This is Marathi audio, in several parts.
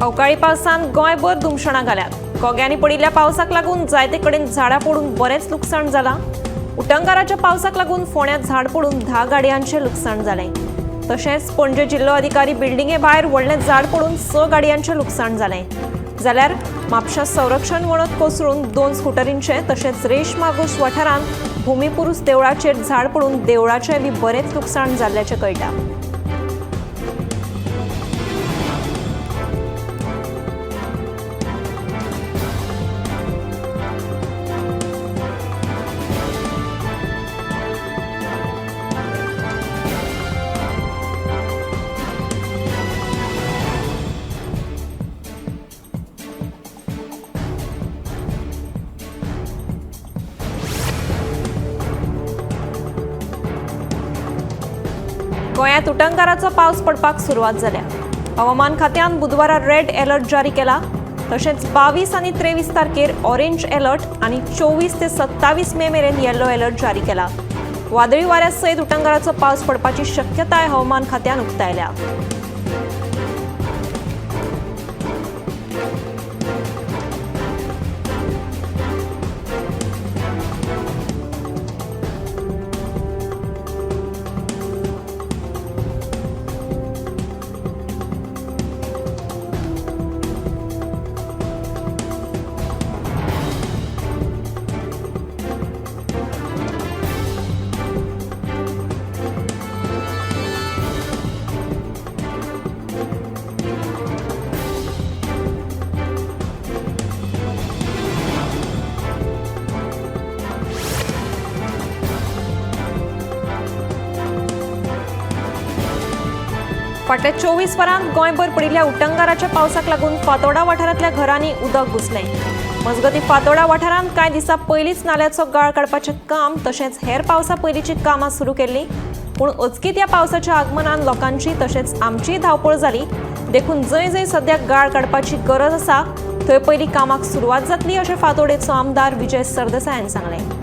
अवकाळी पावसान गोंयभर दुमशणां घाल्यात। कोग्यांनी पडिल्ल्या पावसाक लागून जायते कडेन झाडां पडून बरेच लुकसाण जालां। उटंगाराच्या पावसाक लागून फोंड्यांत झाड पडून 10 गाडयांचें लुकसाण जालें। तशेंच पणजे जिल्लो अधिकारी बिल्डिंगे भायर व्हडलें झाड पडून 6 गाडयांचें लुकसाण जालें। जाल्यार म्हापशा संरक्षण वणत कोसळून 2 स्कुटरींचे तशेंच रेश मागूस वाठारांत भुमिपुरूष देवळाचेर झाड पडून देवळाचें बी बरेच लुकसाण जाल्ल्याचें कळटा। गोंयांत उटंगाराचो पावस पडपाक सुरवात जाल्या। हवामान खात्यान बुधवारा रेड अलर्ट जारी केला। तशेंच 22 आनी 23 तारखेर ऑरेंज अलर्ट आनी 24 ते 27 मे मेरेन येलो अलर्ट जारी केला। वादळी वाऱ्या सयत उटंगाराचो पावस पडपाची शक्यताय हवामान खात्यान उक्तायल्या। फाटल्या 24 वरांत गोंयभर पडिल्ल्या उटंगाराच्या पावसाक लागून फातोर्डा वाठारांतल्या घरांनी उदक घुसलें। मजगतीं फातोर्डा वाठारांत कांय दिसा पयलींच नाल्यांचो गाळ काडपाचें काम तशेंच हेर पावसा पयलींची कामां सुरू केल्लीं। पूण अचकीत ह्या पावसाच्या आगमनान लोकांची तशेंच आमचीय धांवपळ जाली। देखून जंय जंय सद्याक गाळ काडपाची गरज आसा थंय पयलीं कामाक सुरवात जातली अशें फातोर्डेचो आमदार विजय सरदेसाय हांणी सांगलें।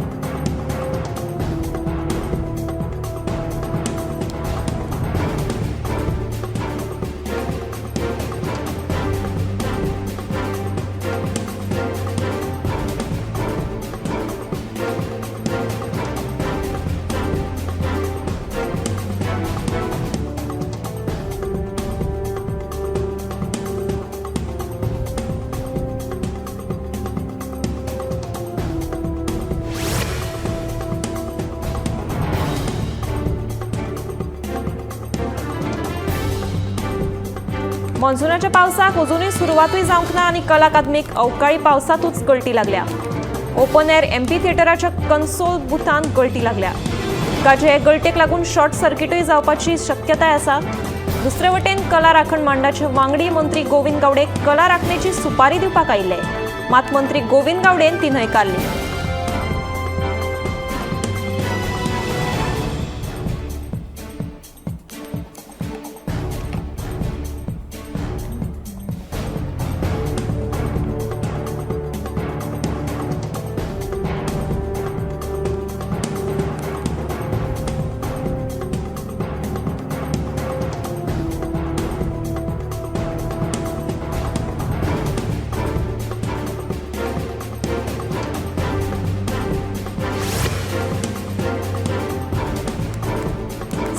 मॉन्सूनाच्या पावसाक अजूनय सुरवातूय जावंक ना आनी कला अकादमीक अवकाळी पावसातूच गळटी लागल्या। ओपन एअर एम्पी थिएटराच्या कन्सोल बुथांत गळटी लागल्या। उदकाचे गळटेक लागून शॉर्ट सर्किटूय जावपाची शक्यताय आसा। दुसरे वटेन कला राखण मांडाचे वांगडी मंत्री गोविंद गावडे कला राखणेची सुपारी दिवपाक आयिल्ले, मात मंत्री गोविंद गावडेन ती न्हयकारली।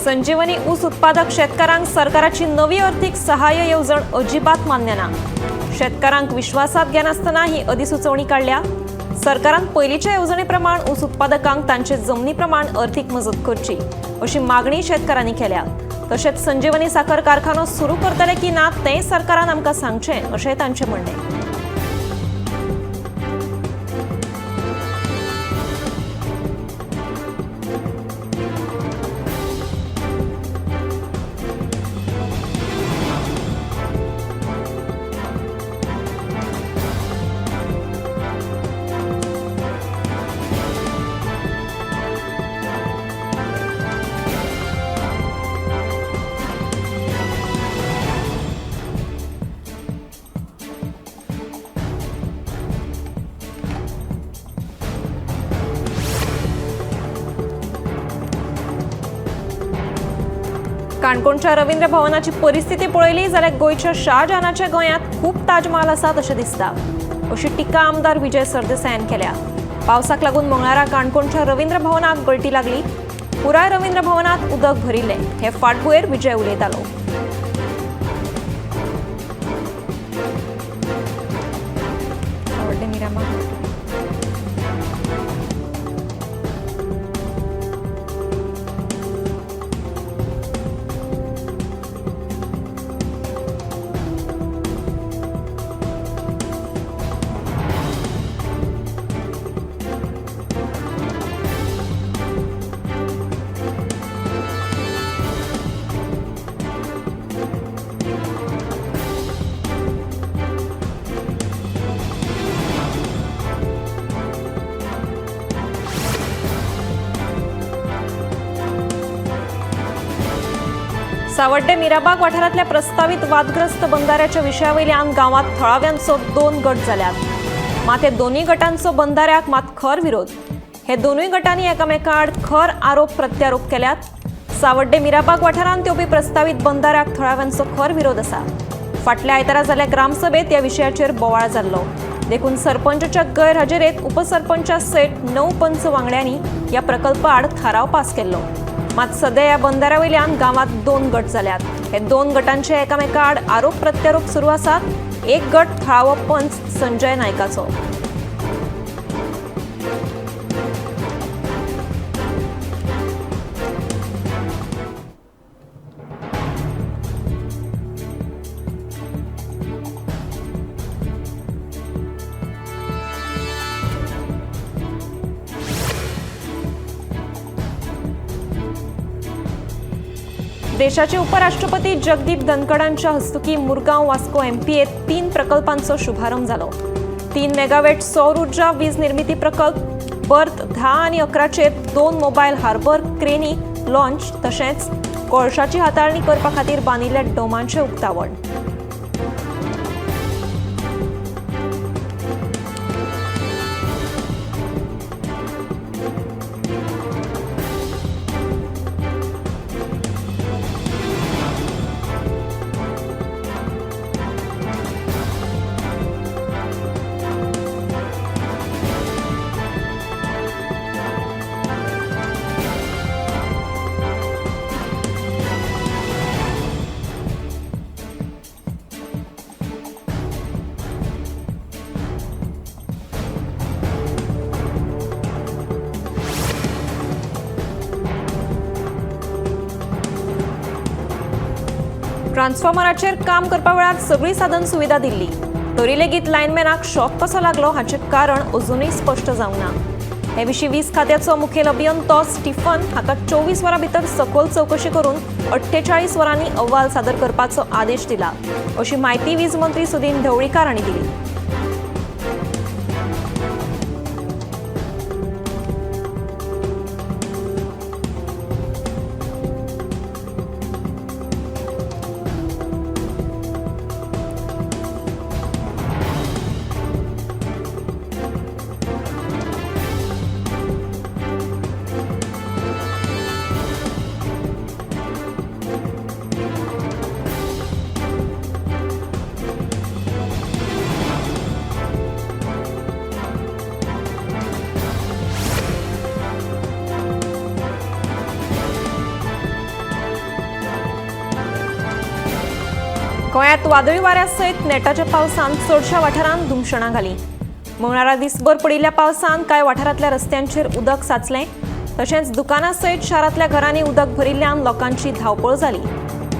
संजीवनी ऊस उत्पादक शेतकारांक सरकाराची नवी अर्थीक सहाय्य येवजण अजिबात मान्य ना। शेतकारांक विश्वासात घेनासतना ही अधिसुचोवणी काढल्या। सरकारान पयलींच्या येवजणे प्रमाण ऊस उत्पादकांक तांचे जमनी प्रमाण अर्थीक मजत करची अशी मागणी शेतकारांनी केल्या। तशेंच संजीवनी साखर कारखानो सुरू करतले की ना तें सरकारान आमकां सांगचें अशें तांचें म्हणणें। काणकोणच्या रवींद्र भवनाची परिस्थिती पळयली जाल्यार गोंयच्या शाहजहानाच्या गोंयांत खूप ताजमहाल आसात अशें दिसता, अशी टिका आमदार विजय सरदेसायान केल्या. पावसाक लागून मंगळारा काणकोणच्या रवींद्र भवनाक गळटी लागली. पुराय रवींद्र भवनात उदक भरिल्ले. हे फाटभुंयेर विजय उलयतालो. सावड्डे मिराबाग वाठारांतल्या प्रस्तावित वादग्रस्त बंधाऱ्याच्या विशयावयल्यान गांवांत थळाव्यांचो 2 गट जाल्यात. मात हे दोनूय गटांचो बंधाऱ्याक मात खर विरोध. हे दोनूय गटांनी एकामेका आड खर आरोप प्रत्यारोप केल्यात. सावड्डे मिराबाग वाठारांत येवपी प्रस्तावित बंधाऱ्याक थळाव्यांचो खर विरोध आसा. फाटल्या आयतारा जाल्ल्या ग्रामसभेत ह्या विशयाचेर बोवाळ जाल्लो. देखून सरपंचाच्या गैरहजेरेंत उपसरपंचा सयत 9 पंच वांगड्यांनी ह्या प्रकल्पा आड थाराव पास केल्लो. मात सध्या ह्या बंधाऱ्यावयल्यान गांवांत 2 गट जाल्यात. हे 2 गटांचे एकामेका आड आरोप प्रत्यारोप सुरू आसात. एक गट थळावो पंच संजय नायकाचो. देशाचे उपराष्ट्रपती जगदीप धनखडांच्या हस्तुकी मुरगांव वास्को एमपीएत 3 प्रकल्पांचो शुभारंभ जालो. 3 मेगावॅट सौर उर्जा वीज निर्मिती प्रकल्प, बर्थ 10 आनी 11चेर 2 मोबायल हार्बर क्रेनी लॉन्च तशेंच कोळशाची हाताळणी करपा खातीर बांदिल्ल्या डोमांचें उक्तावण. ट्रान्सफॉर्मराचेर काम करपा वेळार सगळी साधन सुविधा दिल्ली. तरी लेगीत लायनमॅनाक शॉक कसो लागलो हाचें कारण अजूनय स्पश्ट जावंक ना. हे विशीं वीज खात्याचो मुखेल अभियंतो स्टीफन हाका 24 वरां भितर सखोल चवकशी करून 48 वरांनी अहवाल सादर करपाचो आदेश दिला, अशी माहिती वीज मंत्री सुदीन ढवळीकार हांणी दिली. गोंयांत वादळी वाऱ्या सयत नेटाच्या पावसान चडशा वाठारांत धुमशणां घाली. मंगळारा दिसभर पडिल्ल्या पावसान कांय वाठारांतल्या रस्त्यांचेर उदक साचलें. तशेंच दुकानां सयत शारांतल्या घरांनी उदक भरिल्ल्यान लोकांची धांवपळ जाली.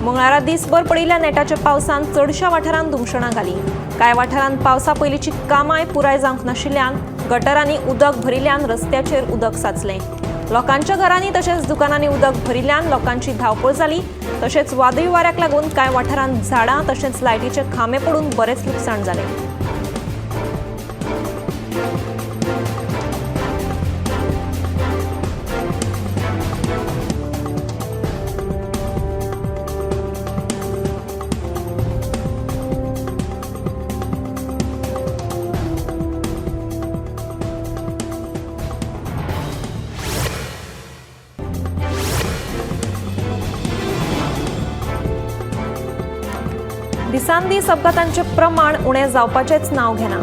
मंगळारा दिसभर पडिल्ल्या नेटाच्या पावसान चडशा वाठारांत धुमशणां घाली. कांय वाठारांत पावसा पयलींची कामांय पुराय जावंक नाशिल्ल्यान गटारांनी उदक भरिल्ल्यान रस्त्याचेर उदक साचलें. लोकांच्या घरांनी तशेंच दुकानांनी उदक भरिल्ल्यान लोकांची धांवपळ जाली. तशेंच वादळी वाऱ्याक लागून कांय वाठारांत झाडां तशेंच लायटीचे खांबे पडून बरेच लुकसाण जालें. दिसान दीस अपघातांचे प्रमाण उणे जावपाचेच नाव घेना।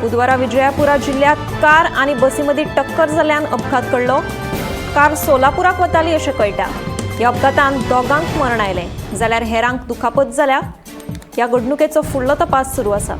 बुधवारा विजयपुरा जिल्ह्यात कार आणि बसीमदी टक्कर जाल्ल्यान अपघात घडलो। कार सोलापुराक वताली अशें कळटा। या अपघातांत दोगांक मरण आयलें, जाल्यार हेरांक दुखापत जाल्या। ह्या घडणुकेचो फुडलो तपास सुरू आसा।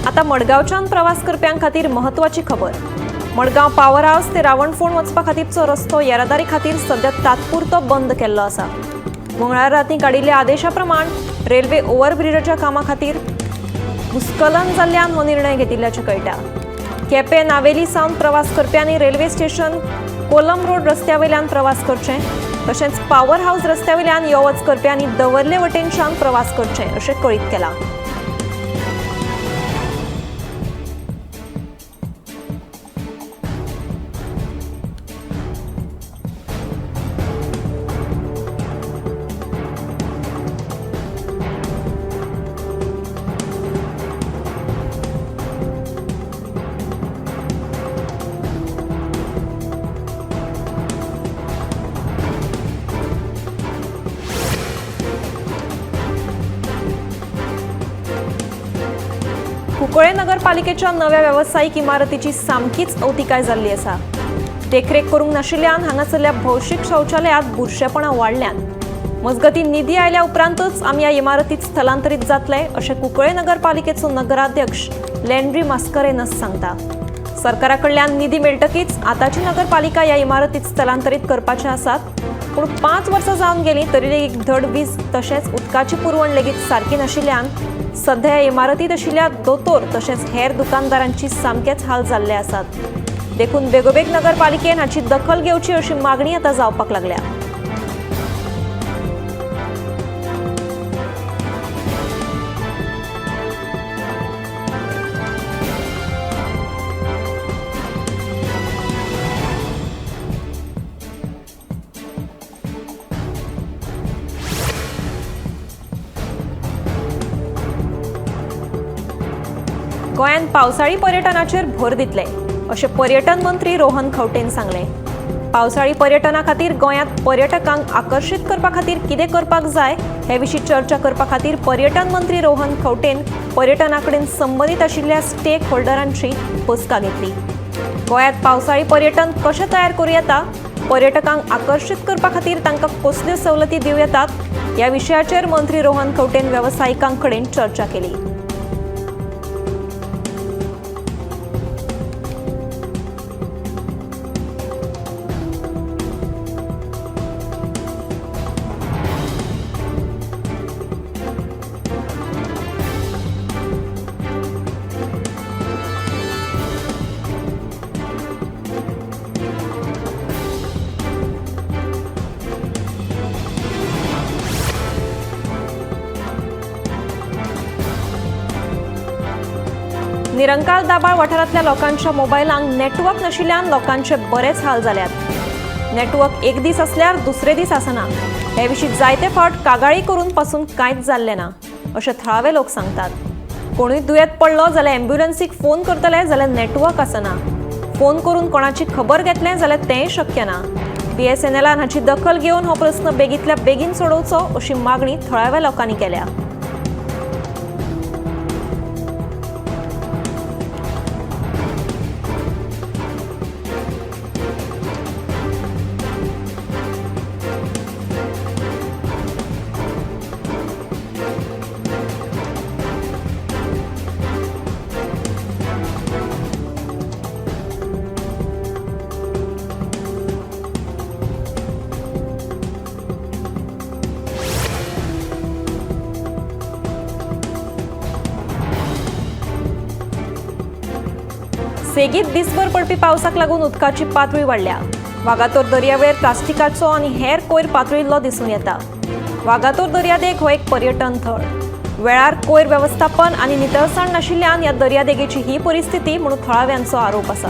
आता मडगावच्यान प्रवास करप्यां खातीर महत्वाची खबर। मडगाव पॉवर हाऊस ते रावणफोंड वचपा खातीरचो रस्तो येरादारी खातीर सध्या तात्पुरतो बंद केल्लो आसा। मंगळार रातीं काडिल्ल्या आदेशा प्रमाण रेल्वे ओव्हरब्रिजाच्या कामा खातीर भूस्खलन जाल्ल्यान हो निर्णय घेतिल्ल्याचें कळटा। केपें नावेली सावन प्रवास करप्यांनी रेल्वे स्टेशन कोलम रोड रस्त्यावयल्यान प्रवास करचें, तशेंच पॉवर हाऊस रस्त्यावयल्यान यो वच करप्यांनी दवर्ले वटेनच्यान प्रवास करचें अशें कळीत केलां। कुंकळे नगरपालिकेच्या नव्या व्यावसायिक इमारतीची सामकीच अवतिकाय जाल्ली आसा। देखरेख करूंक नाशिल्ल्यान हांगासरल्या भौशीक शौचालयांत बुरशेपणां वाडल्यान मजगतीं निधी आयल्या उपरांतच आमी ह्या इमारतीत स्थलांतरीत जातले अशें कुंकळे नगरपालिकेचो नगराध्यक्ष लँड्री मास्करेनस सांगता। सरकारा कडल्यान निधी मेळटकीच आताची नगरपालिका ह्या इमारतीत स्थलांतरीत करपाचे आसात, पूण 5 वर्सां जावन गेलीं तरी लेगीत धड वीज तशेंच उदकाची पुरवण लेगीत सारकी नाशिल्ल्यान सध्या ह्या इमारतीत आशिल्ल्या दोतोर तशेंच हेर दुकानदारांची सामकेच हाल जाल्ले आसात। देखून बेगोबेग नगरपालिकेन हाची दखल घेवची अशी मागणी आता जावपाक लागल्या। गोंयांत पावसाळी पर्यटनाचेर भर दितले अशें पर्यटन मंत्री रोहन खंवटेन सांगलें। पावसाळी पर्यटना खातीर गोंयांत पर्यटकांक आकर्शीत करपा खातीर कितें करपाक जाय हे विशीं चर्चा करपा खातीर पर्यटन मंत्री रोहन खंवटेन पर्यटना कडेन संबंदीत आशिल्ल्या स्टेक होल्डरांची बसका घेतली। गोंयांत पावसाळी पर्यटन कशें तयार करूं येता, पर्यटकांक आकर्शीत करपा खातीर तांकां कसल्यो सवलती दिवं येतात ह्या विशयाचेर मंत्री रोहन खंवटेन वेवसायिकांक कडेन चर्चा केली। निरंकाल दाबाळ वाठारांतल्या लोकांच्या मोबायलांक नेटवर्क नाशिल्ल्यान लोकांचे बरेच हाल जाल्यात। नेटवर्क एक दीस आसल्यार दुसरे दीस आसना। हे विशीं जायते फावट कागाळी करून पासून कांयच जाल्लें ना अशें थळावे लोक सांगतात। कोणूय दुयेंत पडलो जाल्यार अँब्युलन्सीक फोन करतले जाल्यार नेटवर्क आसना। फोन करून कोणाची खबर घेतलें जाल्यार तेंय शक्य ना। BSNLान हाची दखल घेवन हो प्रस्न बेगींतल्या बेगीन सोडोवचो अशी मागणी थळाव्या लोकांनी केल्या। सेगीत दिसभर पडपी पावसाक लागून उदकाची पातळी वाडल्या. वागातोर दर्यावेळेर प्लास्टिकाचो आनी हेर कोयर पातळिल्लो दिसून येता. वागातोर दर्यादेग हो एक पर्यटन थळ. वेळार कोयर वेवस्थापन आनी नितळसाण नाशिल्ल्यान ह्या दर्यादेगेची ही परिस्थिती म्हणून थळाव्यांचो आरोप आसा.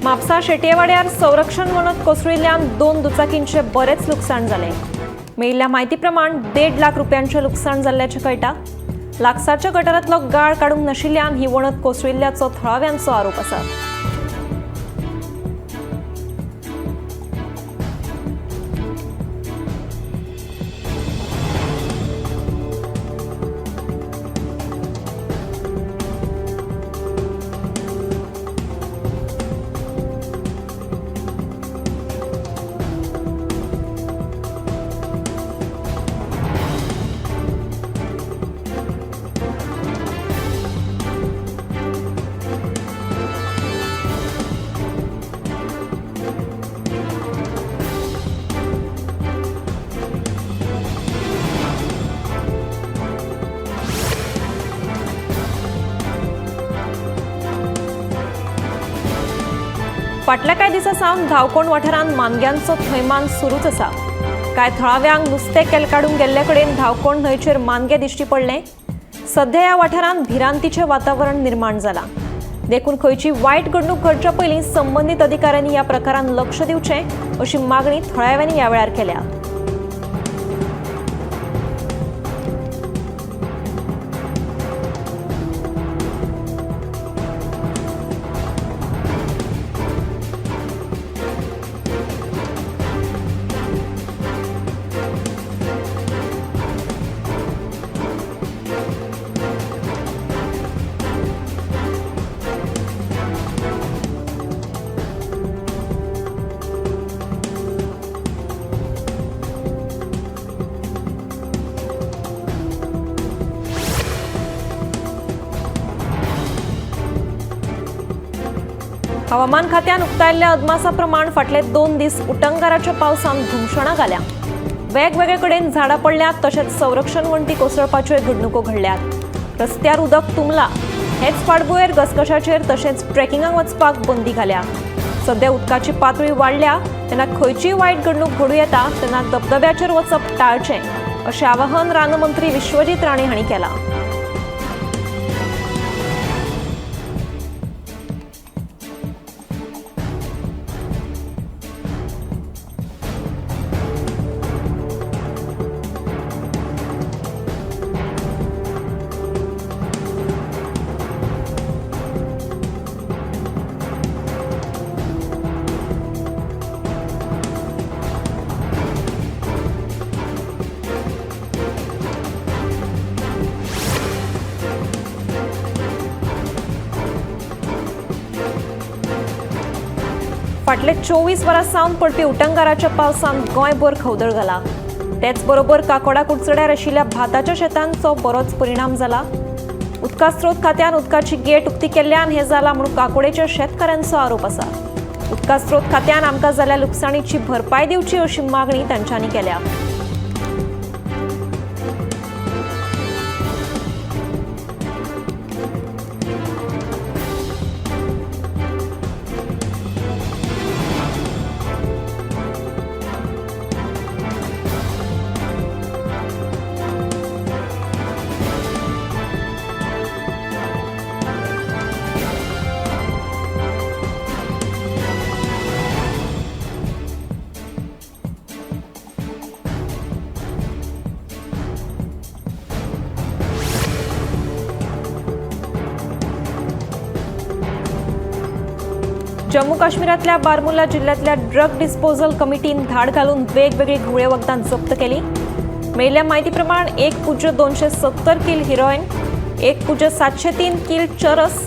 म्हापसा शेटयेवाड्यार संरक्षण वणत कोसळिल्ल्यान 2 दुचाकींचे बरेच लुकसाण जाले. मेळिल्ल्या म्हायती प्रमाण 1.5 लाख रुपयांचे लुकसाण जाल्ल्याचे कळटा. लागसारच्या गटारांतलो गाळ काडूंक नाशिल्ल्यान ही वणत कोसळिल्ल्याचो थळाव्यांचो आरोप आसा. फाटल्या कांय दिसा सावन धावकोण वाठारांत मानग्यांचो थैमान सुरूच आसा. कांय थळाव्यांक नुस्तें केलकाडूंक गेल्ले कडेन धावकोण न्हंयचेर मानगे दिश्टी पडले. सध्या ह्या वाठारांत भिरांतीचें वातावरण निर्माण जालां. देखून खंयची वायट घडणूक घडच्या पयलीं संबंदीत अधिकाऱ्यांनी ह्या प्रकारांत लक्ष दिवचें अशी मागणी थळाव्यांनी ह्या वेळार केल्या. हवामान खात्यान उक्तायल्ल्या अदमासा प्रमाण फाटले 2 दीस उटंगाराच्या पावसान धुमशणां घाल्या. वेगवेगळे कडेन झाडां पडल्यात तशेंच संरक्षण वणटी कोसळपाच्यो घडणुको घडल्यात. रस्त्यार उदक तुंबलां. हेच फाटभुंयेर घसघशाचेर तशेंच ट्रेकिंगाक वचपाक बंदी घाल्या. सध्या उदकाची पातळी वाडल्या तेन्ना खंयचीय वायट घडणूक घडूं येता तेन्ना धबधब्याचेर वचप टाळचें अशें आवाहन रानमंत्री विश्वजीत राणे हांणी केलां. फाटले 24 वरां सावन पडपी उटंगाराच्या पावसान गोंयभर खवदळ घाला. तेच बरोबर काकोडा कुडचड्यार आशिल्ल्या भाताच्या शेतांचो बरोच परिणाम जाला. उदका स्रोत खात्यान उदकाची गेट उक्ती केल्ल्यान हें जाला म्हणून काकोडेच्या शेतकाऱ्यांचो आरोप आसा. उदका स्रोत खात्यान आमकां जाल्ल्या लुकसाणीची भरपाय दिवची अशी मागणी तांच्यांनी केल्या. जम्मू काश्मीरातल्या बारमुल्ला जिल्ह्यातल्या ड्रग डिस्पोजल कमिटीन धाड घालून वेगवेगळी घुळे वखदां जप्त केली। मेळिल्ल्या माहितीप्रमाण 1.270 किल हिरोईन, 1.703 किल चरस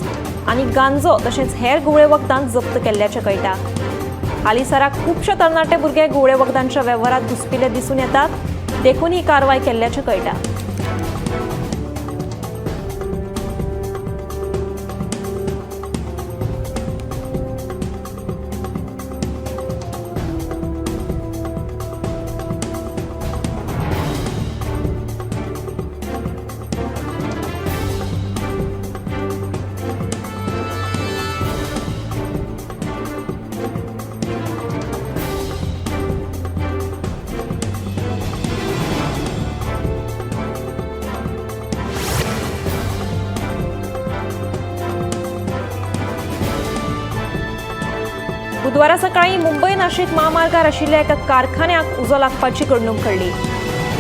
आणि गांजो तशेंच हेर घुळे वखदां जप्त केल्ल्याचें कळटा। हालीसराक खुबशे तरणाटे भुरगे घुळे वखदांच्या वेव्हारात घुसपिल्ले दिसून येतात, देखून ही कारवाय केल्ल्याचें कळटा। बुधवारा सकाळी मुंबई नाशिक महामार्गार आशिल्ल्या एका कारखान्याक उजो लागपाची घडणूक घडली।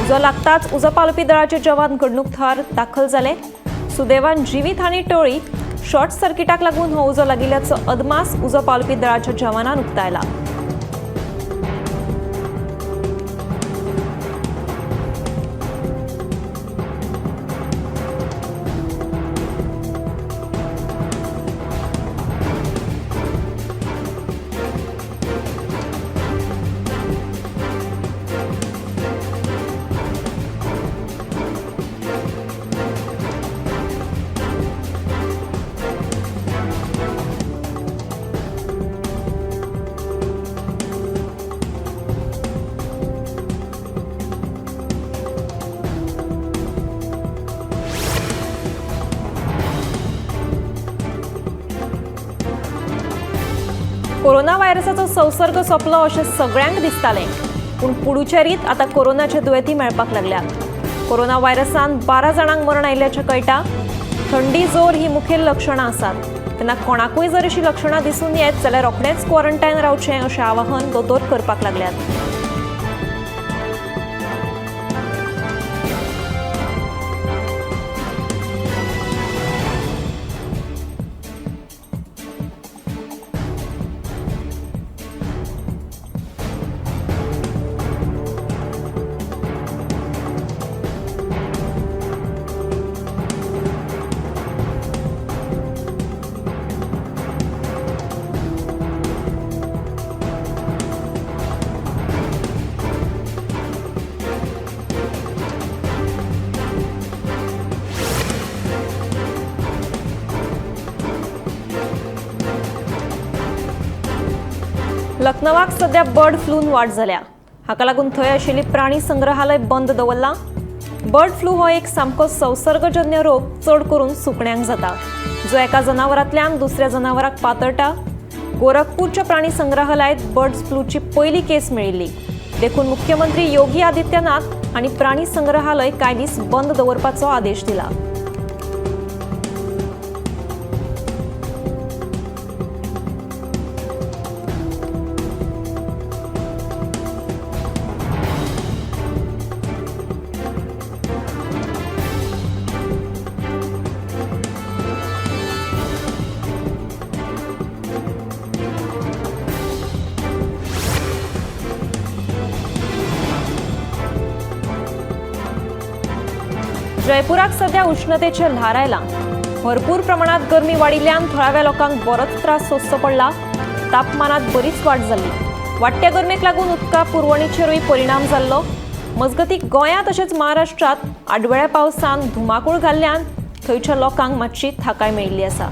उजो लागताच उजो पालोवपी दळाचे जवान घडणूक थळार दाखल जाले। सुदैवान जिवीतहानी टळ्ळी। शॉर्ट सर्किटाक लागून हो उजो लागिल्ल्याचो अदमास उजो पालोवपी दळाच्या जवानांन उक्तायला। कोरोना व्हायरसाचो संसर्ग सोंपलो अशें सगळ्यांक दिसतालें, पूण पुडुचेरीत आतां कोरोनाचे दुयेंती मेळपाक लागल्यात। कोरोना व्हायरसान 12 जाणांक मरण आयिल्ल्याचें कळटा। थंडी, जोर ही मुखेल लक्षणां आसात। तेन्ना कोणाकूय जर अशी लक्षणां दिसून येत जाल्यार रोखडेंच क्वॉरंटायन रावचें अशें आवाहन दोतोर करपाक लागल्यात। लखनवाक सध्या बर्ड फ्लून वाड जाल्या। हाका लागून थंय आशिल्ली प्राणी संग्रहालय बंद दवरला। बर्ड फ्लू हो एक सामको संसर्गजन्य रोग चड करून सुकण्यांक जाता, जो एका जनावरांतल्यान दुसऱ्या जनावराक पातळटा। गोरखपूरच्या प्राणी संग्रहालयात बर्ड फ्लूची पहिली केस मेळिल्ली, देखून मुख्यमंत्री योगी आदित्यनाथ हांणी प्राणी संग्रहालय कांय दीस बंद दवरपाचो आदेश दिला। जयपुराक सध्या उष्णतेचे ल्हार आयला। भरपूर प्रमाणात गरमी वाडिल्ल्यान थळाव्या लोकांक बरोच त्रास सोंसचो पडला। तापमानात बरीच वाड जाल्ली। वाडट्या गरमेक लागून उदका पुरवणीचेरूय परिणाम जाल्लो। मजगतीं गोंयांत तशेंच महाराष्ट्रात आडवेळ्या पावसान धुमाकूळ घाल्ल्यान थंयच्या लोकांक मातशी थाकाय मेळिल्ली आसा।